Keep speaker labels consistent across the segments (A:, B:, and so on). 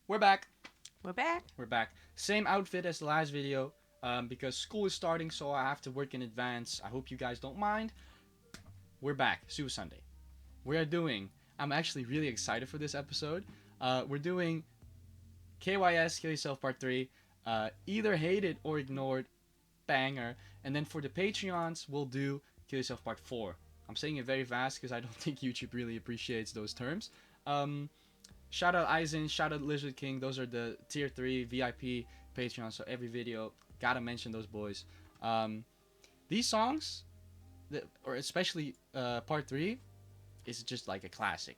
A: We're back.
B: We're back.
A: We're back. Same outfit as the last video because school is starting, so I have to work in advance. I hope you guys don't mind. We're back. Super Sunday. We are doing. I'm actually really excited for this episode. We're doing KYS Kill Yourself Part 3. Either hated or ignored. Banger. And then for the Patreons, we'll do Kill Yourself Part 4. I'm saying it very fast because I don't think YouTube really appreciates those terms. Shout out Aizen, shout out Lizard King. Those are the tier 3 VIP Patreons. So every video, gotta mention those boys. These songs, or especially part 3, is just like a classic.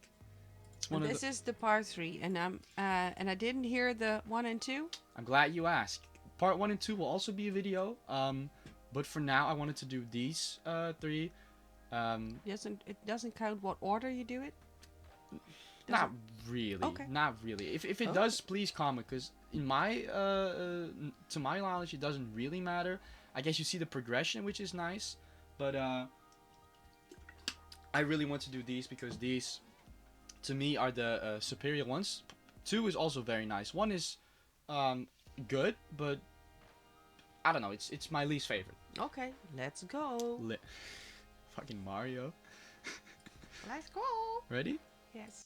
B: It's one this is the part 3, and I didn't hear the 1 and 2.
A: I'm glad you asked. Part 1 and 2 will also be a video. But for now, I wanted to do these 3.
B: It doesn't count what order you do it?
A: Not really.
B: Okay.
A: Not really. If it does, please comment, because in my to my knowledge, it doesn't really matter. I guess you see the progression, which is nice, but I really want to do these because these, to me, are the superior ones. 2 is also very nice. 1 is good, but I don't know. It's my least favorite.
B: Okay, let's go.
A: Fucking Mario.
B: Let's go.
A: Ready?
B: Yes.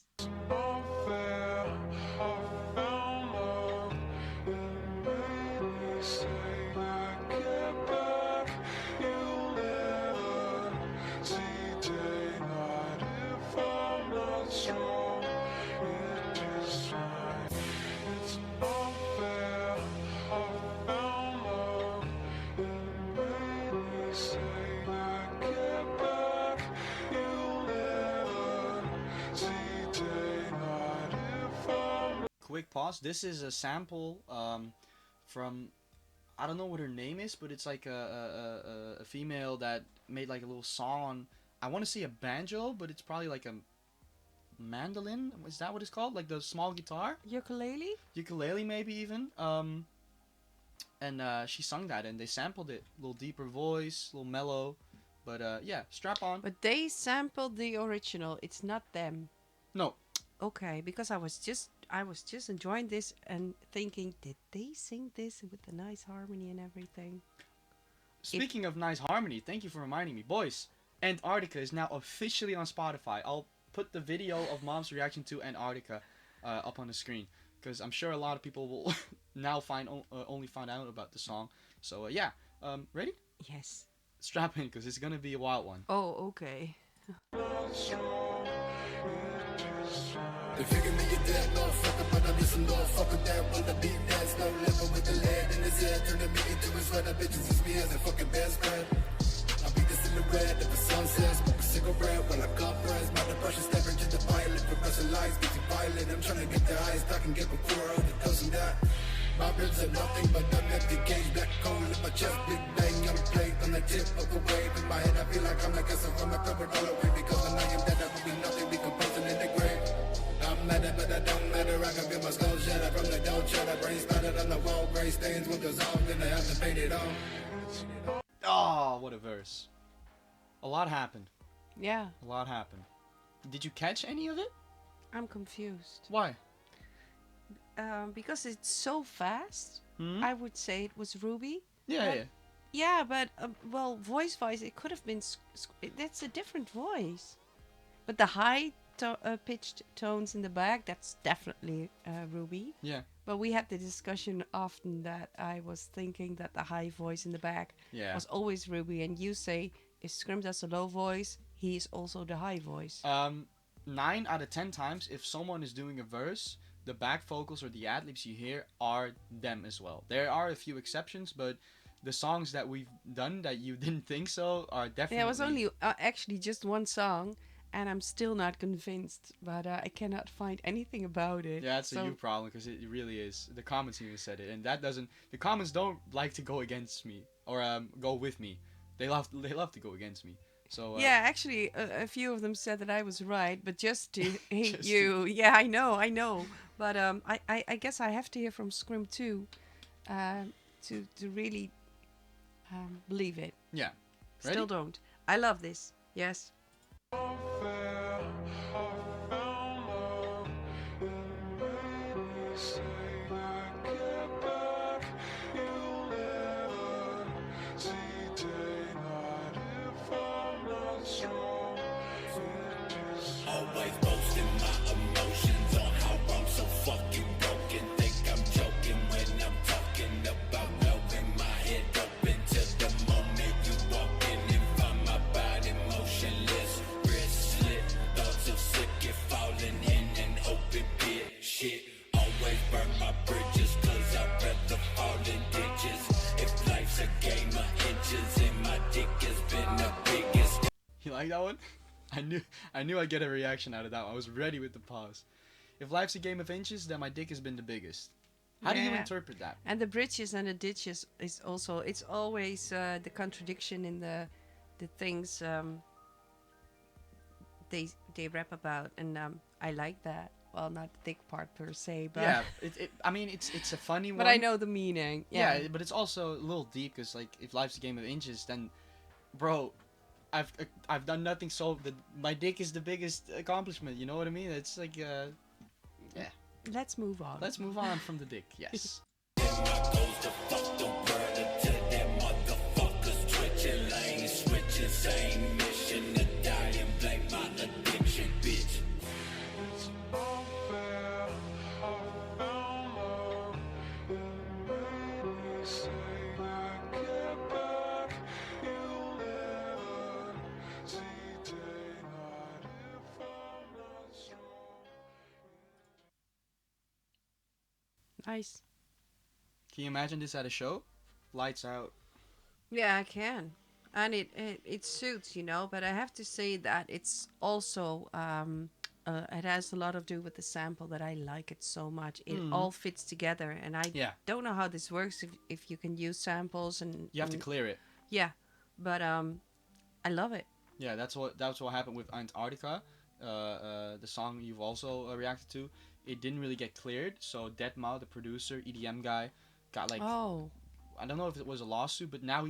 A: Quick pause. This is a sample from, I don't know what her name is, but it's like a female that made like a little song on, I want to say a banjo, but it's probably like a mandolin. Is that what it's called? Like the small guitar?
B: Ukulele?
A: Ukulele maybe even. And she sung that, and they sampled it. A little deeper voice, a little mellow. But yeah, strap on.
B: But they sampled the original. It's not them.
A: No.
B: Okay, because I was just enjoying this and thinking, did they sing this with a nice harmony and everything?
A: Speaking of nice harmony, thank you for reminding me. Boys, Antarctica is now officially on Spotify. I'll put the video of Mom's reaction to Antarctica up on the screen, because I'm sure a lot of people will now only find out about the song. So yeah, ready?
B: Yes.
A: Strap in, because it's gonna be a wild one.
B: Oh, okay.
C: They figure me a dead motherfucker, but I'm just a little fucker that wanna be next. No living with the lead in his head, turning me into his sweater. Bitches use me as a fucking best friend. I beat this in the red of the sunset, smoke a cigarette while I cut breads. My depression stepping to the pilot, progressive lies, getting violent. I'm trying to get the highest I can get before all the doesn't that. My ribs are nothing but an empty cage, black coal in my chest, big bang on the plate, on the tip of the wave. In my head I feel like I'm like a from a covered all away, because when I am dead I will be nothing, decomposing in the grave. I'm mad but I don't matter, I can feel my skull shatter from the dough cheddar. Brain splattered on the wall, gray stains with dissolved, and I have to paint it on.
A: Oh, what a verse. A lot happened.
B: Yeah.
A: A lot happened. Did you catch any of it?
B: I'm confused.
A: Why?
B: Because it's so fast. I would say it was Ruby.
A: Yeah.
B: Yeah, but well, voice-wise, it could have been. That's a different voice. But the high pitched tones in the back, that's definitely Ruby.
A: Yeah.
B: But we had the discussion often that I was thinking that the high voice in the back was always Ruby, and you say if Scrim does a low voice, he is also the high voice.
A: 9 out of 10 times, if someone is doing a verse, the back vocals or the ad-libs you hear are them as well. There are a few exceptions, but the songs that we've done that you didn't think so are definitely...
B: Yeah, it was only actually just one song, and I'm still not convinced, but I cannot find anything about it.
A: Yeah, it's a you problem, because it really is. The comments even said it, and that doesn't... The comments don't like to go against me, or go with me. They love to go against me. So
B: yeah, actually, a few of them said that I was right, but just to hate you. Yeah, I know. But I guess I have to hear from Scrim too, to really believe it.
A: Yeah. Ready?
B: Still don't. I love this. Yes.
A: like that one? I knew I'd get a reaction out of that one. I was ready with the pause. If life's a game of inches, then my dick has been the biggest. How do you
B: Yeah.
A: interpret that?
B: And the bridges and the ditches is also, it's always the contradiction in the things they rap about, and I like that. Well, not the dick part per se, but
A: Yeah, I mean, it's a funny one.
B: but I know the meaning. Yeah.
A: Yeah, but it's also a little deep because like if life's a game of inches, then, bro, I've done nothing. So my dick is the biggest accomplishment. You know what I mean? It's like
B: Let's move on.
A: let's move on from the dick. Yes.
B: Nice.
A: Can you imagine this at a show? Lights out.
B: Yeah, I can, and it suits, you know. But I have to say that it's also it has a lot to do with the sample that I like it so much. It all fits together, and I
A: Yeah.
B: don't know how this works if you can use samples and
A: You have to clear it.
B: yeah, but I love it.
A: Yeah, that's what happened with Antarctica. The song you've also reacted to, it didn't really get cleared. So Deadmau, the producer, EDM guy, got like
B: Oh,
A: I don't know if it was a lawsuit, but now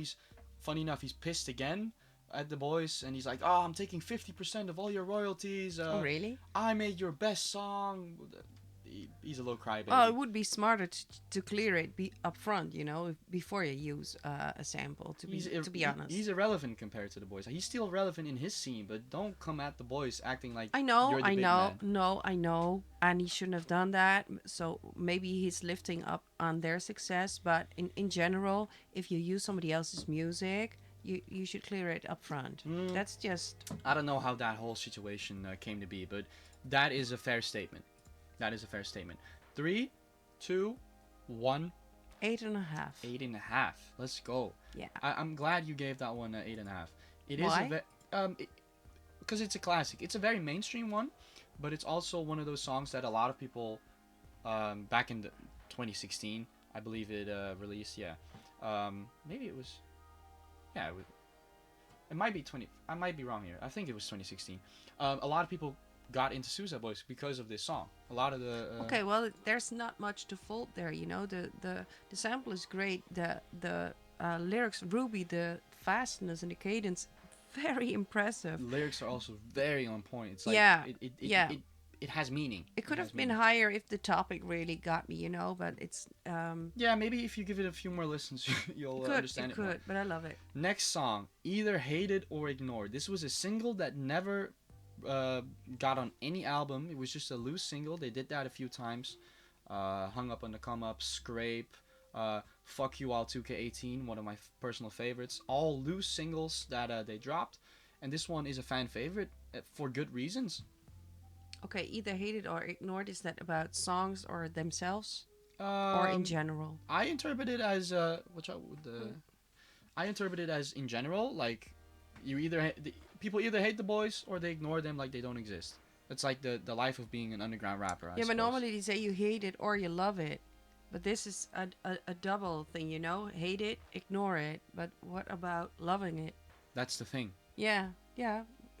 A: funny enough, he's pissed again at the boys, and he's like, "Oh, I'm taking 50% of all your royalties.
B: oh really?
A: I made your best song." He's a little crybaby.
B: Oh, it would be smarter to clear it up front, you know, before you use a sample. To be honest,
A: he's irrelevant compared to the boys. He's still relevant in his scene, but don't come at the boys acting like
B: I know,
A: you're the
B: I
A: big
B: know,
A: man.
B: no, I know, and he shouldn't have done that. So maybe he's lifting up on their success, but in general, if you use somebody else's music, you should clear it up front. That's just
A: I don't know how that whole situation came to be, but that is a fair statement. That is a fair statement. 3, 2, 1.
B: 8.5.
A: 8.5. Let's go.
B: Yeah.
A: I'm glad you gave that one 8.5. It is
B: Why?
A: because it's a classic. It's a very mainstream one, but it's also one of those songs that a lot of people back in 2016, I believe it released. Yeah, maybe it was. Yeah, it might be 20. I might be wrong here. I think it was 2016. A lot of people got into Suicide Boys because of this song. A lot of the
B: Okay, well, there's not much to fault there, you know. The sample is great. The lyrics, Ruby, the fastness and the cadence, very impressive.
A: lyrics are also very on point. It's like
B: Yeah,
A: it it has meaning.
B: It could
A: has
B: have been
A: meaning.
B: higher if the topic really got me, you know. But it's
A: Yeah, maybe if you give it a few more listens, you'll understand
B: it
A: it more.
B: could, but I love it.
A: Next song, Either Hated or Ignored. This was a single that never got on any album. It was just a loose single. They did that a few times. Hung Up on the Come Up, Scrape, Fuck You All 2K18, one of my personal favorites. All loose singles that they dropped. And this one is a fan favorite for good reasons.
B: Okay, either hated or ignored. Is that about songs or themselves, or in general?
A: I interpret it as I interpret it as in general, like you people either hate the boys or they ignore them like they don't exist. It's like the life of being an underground rapper. I
B: Yeah, but
A: suppose.
B: normally they say you hate it or you love it. But this is a double thing, you know? Hate it, ignore it. But what about loving it?
A: That's the thing.
B: Yeah,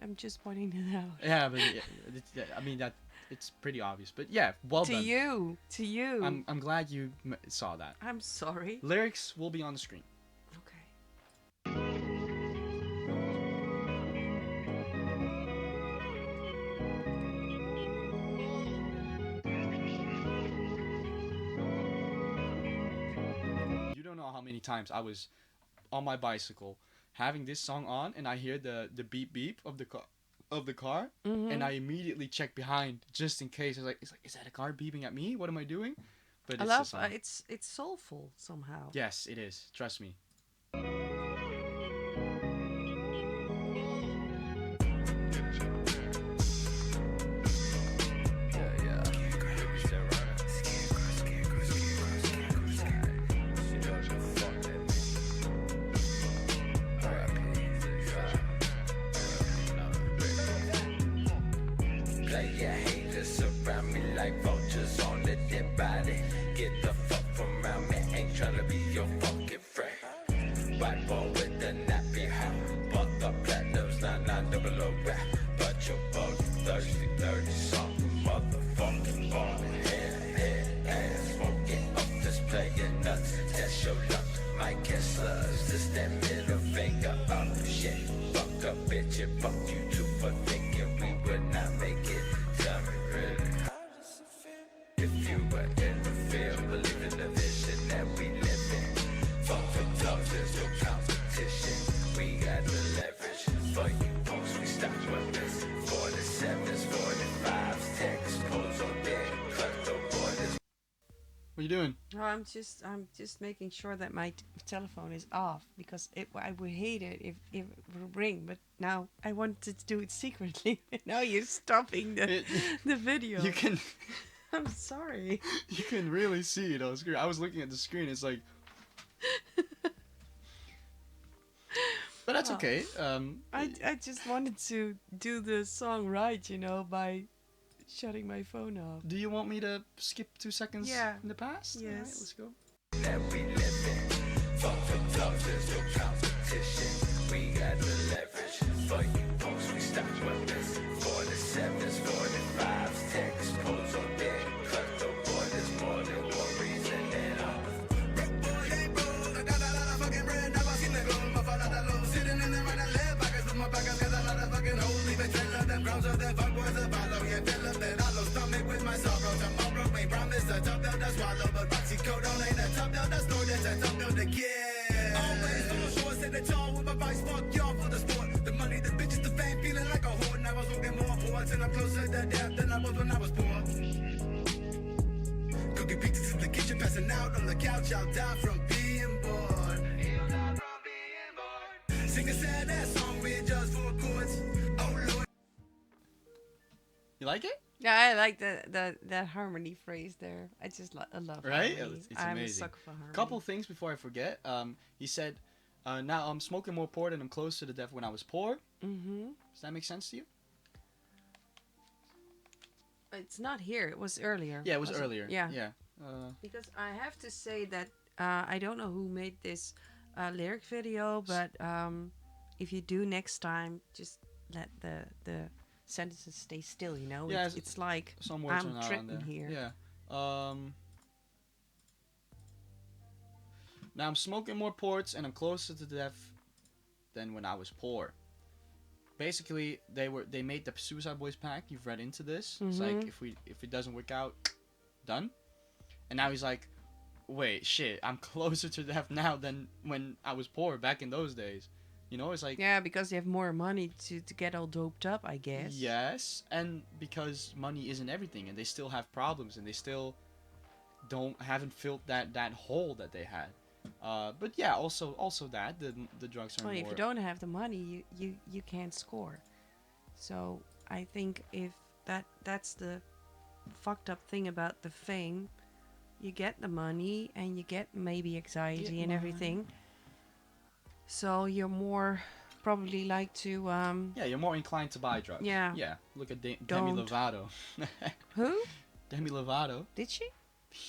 B: I'm just pointing it out.
A: Yeah, but I mean it's pretty obvious. But yeah, well
B: To
A: done.
B: you.
A: I'm glad you saw that.
B: I'm sorry.
A: Lyrics will be on the screen.
B: Okay.
A: You don't know how many times I was on my bicycle having this song on and I hear the beep beep of the car and I immediately check behind just in case. It's like is that a car beeping at me? What am I doing? But
B: I
A: it's
B: love
A: the song.
B: it's soulful somehow.
A: Yes, it is. Trust me.
C: body. Get the fuck from around me, ain't tryna be your fucking friend. White boy with the nappy hat, bought the platinums, 9900 rap. But your bug thirsty, dirty, something motherfucking ballin'. Head, ass, won't get up, just playin' nuts. Test your luck, might catch slugs. Just that middle finger up, shit. Fuck a bitch and fuck you too for thinking we would not make it. Tell me really, how does it feel? If you were in the field, believe in the vision that we live in. Fuck the dogs, there's no competition. We got the leverage. For you punks, we stop weapons. 47s, 45s, text pulls on deck. Cut the borders.
A: What are you doing?
B: Oh, I'm just making sure that my telephone is off because I would hate it if it would ring. But now I wanted to do it secretly. Now you're stopping the video.
A: You can
B: I'm sorry.
A: you can really see it on screen. I was looking at the screen. It's like, but that's
B: Oh.
A: okay.
B: I just wanted to do the song right, you know, by shutting my phone off.
A: Do you want me to skip 2 seconds
B: Yeah.
A: in the past?
B: Yes.
A: Alright, let's go.
C: That we live in. Fuck the dogs, there's no competition. We got the leverage. For you punks, we stop weapons. 47s, 45s, text pulls on deck. Cut the borders, more than one reason at all. Broke boy ain't broke. I got a lot of fucking bread, never seen the gold. My father that low, sitting in the right and left pockets with my pockets. Got a lot of fucking holes, leaving trail of them grounds of them fuck boys to follow. Yeah, fill up that hollow stomach with my sorrow. Tomorrow ain't promised a tough pill to swallow, but Roxy code on ain't a tough pill to store. That's a tough pill to kill. Always on shore, set the tone with my vice. Fuck y'all for the sport. The money, the bitches, the fame, feeling like a whore. Now I was looking more forwards and I'm closer to death than I was when I was poor. Cooking pizzas in the kitchen, passing out on the couch. I'll die from being bored. He'll die from being bored. Sing a sad ass song with just 4 chords. Oh Lord.
A: You like it?
B: Yeah, I like that harmony phrase there. I love
A: Right?
B: harmony.
A: It's
B: I'm a
A: amazing.
B: sucker for harmony.
A: Couple things before I forget. He said, now I'm smoking more port and I'm closer to death when I was poor.
B: Mm-hmm.
A: Does that make sense to you?
B: It's not here. It was earlier.
A: Yeah, it was
B: wasn't
A: earlier.
B: Yeah.
A: Yeah.
B: Because I have to say that I don't know who made this lyric video, but if you do next time, just let the sentences stay still. You know,
A: Yeah,
B: it's like
A: Some words
B: I'm
A: are not on
B: tripping
A: there.
B: here.
A: Yeah. Now I'm smoking more ports and I'm closer to death than when I was poor. Basically, they made the Suicide Boys pact. You've read into this. It's like if it doesn't work out, done. And now he's like, wait, shit, I'm closer to death now than when I was poor back in those days. You know, it's like
B: Yeah, because they have more money to get all doped up, I guess.
A: yes, and because money isn't everything, and they still have problems, and they still haven't filled that hole that they had. But yeah, also that the drugs are
B: Well,
A: more.
B: if you don't have the money, you can't score. So I think if that's the fucked up thing about the fame, you get the money and you get maybe anxiety
A: Get
B: and
A: money.
B: everything. So you're more probably like to
A: Yeah, you're more inclined to buy drugs.
B: Yeah.
A: Yeah. Look at Demi
B: Don't.
A: Lovato.
B: who
A: Demi Lovato.
B: did she?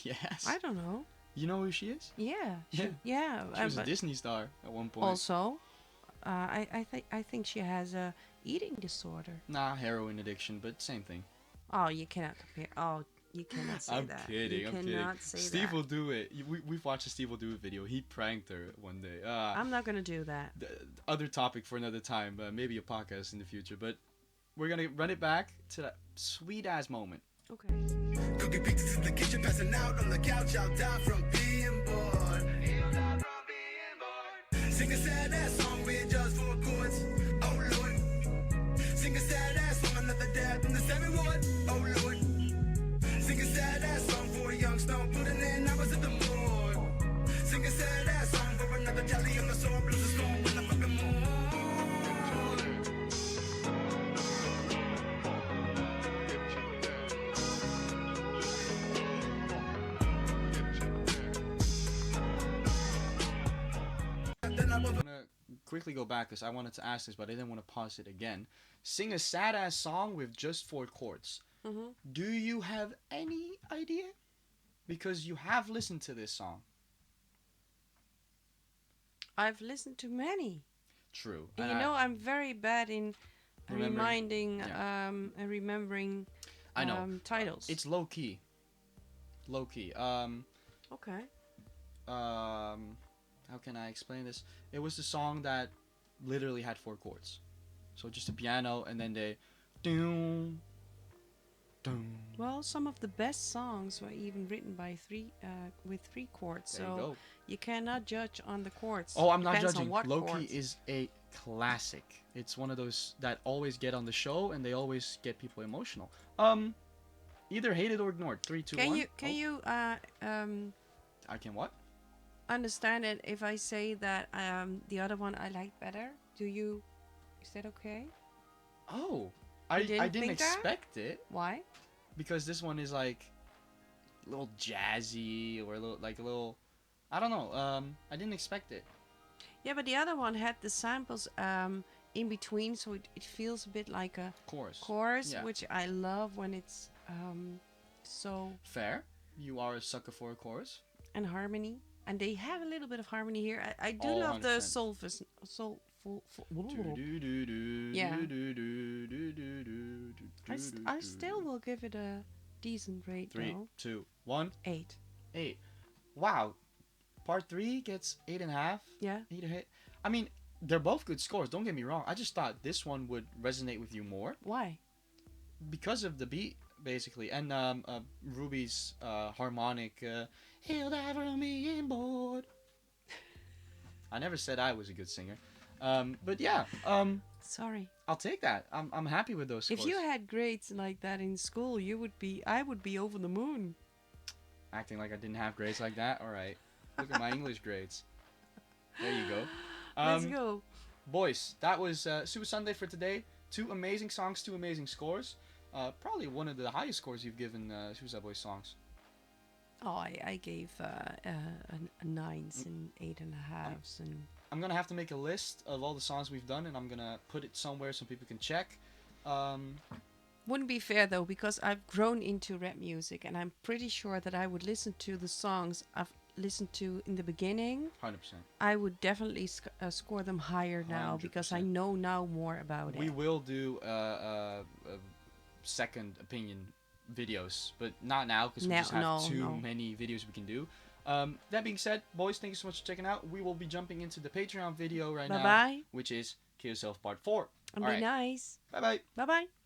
A: Yes.
B: I don't know.
A: You know who she is?
B: Yeah,
A: Yeah.
B: yeah.
A: She was a
B: but
A: Disney star at one point.
B: also, I think she has a eating disorder.
A: Nah, heroin addiction, but same thing.
B: Oh, you cannot compare. Oh, you cannot say
A: I'm
B: that.
A: kidding.
B: You
A: I'm
B: cannot
A: kidding.
B: say
A: Steve
B: that.
A: will do it. We've watched a Steve will do it video. He pranked her one day.
B: I'm not gonna do that.
A: Other topic for another time. Maybe a podcast in the future. But we're gonna run it back to that sweet ass moment.
B: Okay.
C: Cooking pizzas in the kitchen, passing out on the couch. I'll die from being bored. He'll die from being bored. Sing a sad ass song with just 4 chords. Oh Lord. Sing a sad ass song, another dad from the 7th ward. Oh Lord. Sing a sad ass song for a young stone, putting in hours at the morgue. Sing a sad ass song for another jelly on the sore, blues a storm when I fucking mourn. Then I was
A: I'm gonna quickly go back because I wanted to ask this, but I didn't want to pause it again. Sing a sad ass song with just 4 chords.
B: Mhm.
A: Do you have any idea? because you have listened to this song.
B: I've listened to many.
A: True.
B: And you know, I'm very bad in
A: Remembering-
B: reminding
A: yeah.
B: and remembering
A: I know.
B: titles.
A: It's low key. Low key.
B: Okay.
A: How can I explain this? It was the song that literally had 4 chords. So just a piano and then they doom doom.
B: Well, some of the best songs were even written by with 3 chords.
A: There you
B: So
A: go.
B: you cannot judge on the chords.
A: Oh, I'm not
B: Depends
A: judging.
B: On what
A: Loki
B: chords.
A: is a classic. It's one of those that always get on the show and they always get people emotional. Either hated or ignored. 3, 2, 1.
B: Can you
A: I can what?
B: understand it if I say that the other one I like better? Is that okay?
A: Oh,
B: You
A: I
B: didn't
A: didn't
B: think that?
A: expect it
B: Why?
A: because this one is like a little jazzy or a little. I don't know. I didn't expect it.
B: Yeah, but the other one had the samples in between, so it feels a bit like a chorus,
A: Yeah.
B: which I love when it's so
A: Fair. You are a sucker for a chorus.
B: and harmony, and they have a little bit of harmony here. I do
A: Oh,
B: love the
A: 100%.
B: Yeah.
A: Yeah.
B: I still will give it a decent rate
A: 3,
B: though.
A: 2, 1,
B: 8.
A: 8. Wow. Part 3 gets 8.5.
B: Yeah.
A: 8 a hit. I mean, they're both good scores. Don't get me wrong. I just thought this one would resonate with you more
B: Why?
A: because of the beat, basically, and Ruby's harmonic. He'll die for me in board. I never said I was a good singer, but yeah.
B: Sorry.
A: I'll take that. I'm happy with those scores.
B: If you had grades like that in school, I would be over the moon.
A: Acting like I didn't have grades like that. All right. Look at my English grades. There you go.
B: Let's go.
A: Boys, that was Super Sunday for today. 2 amazing songs, 2 amazing scores. Probably one of the highest scores you've given Suicide Boys songs.
B: Oh, I gave a 9s and 8.5s and.
A: I'm gonna have to make a list of all the songs we've done, and I'm gonna put it somewhere so people can check.
B: Wouldn't be fair though, because I've grown into rap music, and I'm pretty sure that I would listen to the songs I've listened to in the beginning.
A: 100%.
B: I would definitely score them higher now because I
A: 100%.
B: know now more about
A: We
B: it.
A: will do second opinion videos, but not now because we
B: No,
A: just have
B: no,
A: too
B: no.
A: many videos we can do. That being said, boys, thank you so much for checking out. We will be jumping into the Patreon video right
B: Bye
A: now,
B: bye,
A: which is Kill Yourself Part 4.
B: and
A: All
B: be
A: right.
B: nice.
A: Bye bye.
B: Bye bye.